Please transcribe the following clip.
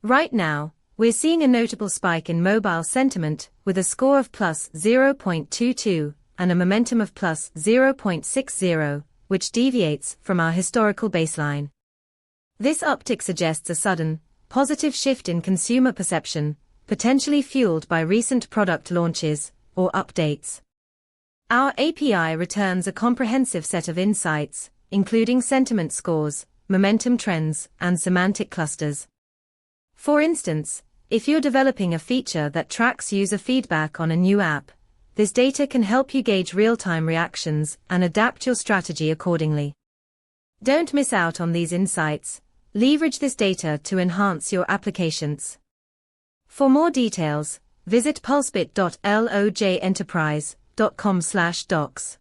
Right now, we're seeing a notable spike in mobile sentiment, with a score of plus 0.22 and a momentum of plus 0.60, which deviates from our historical baseline. This uptick suggests a sudden, positive shift in consumer perception, potentially fueled by recent product launches or updates. Our API returns a comprehensive set of insights, including sentiment scores, momentum trends, and semantic clusters. For instance, if you're developing a feature that tracks user feedback on a new app, this data can help you gauge real-time reactions and adapt your strategy accordingly. Don't miss out on these insights. Leverage this data to enhance your applications. For more details, visit pulsebit.lojenterprise.com/docs.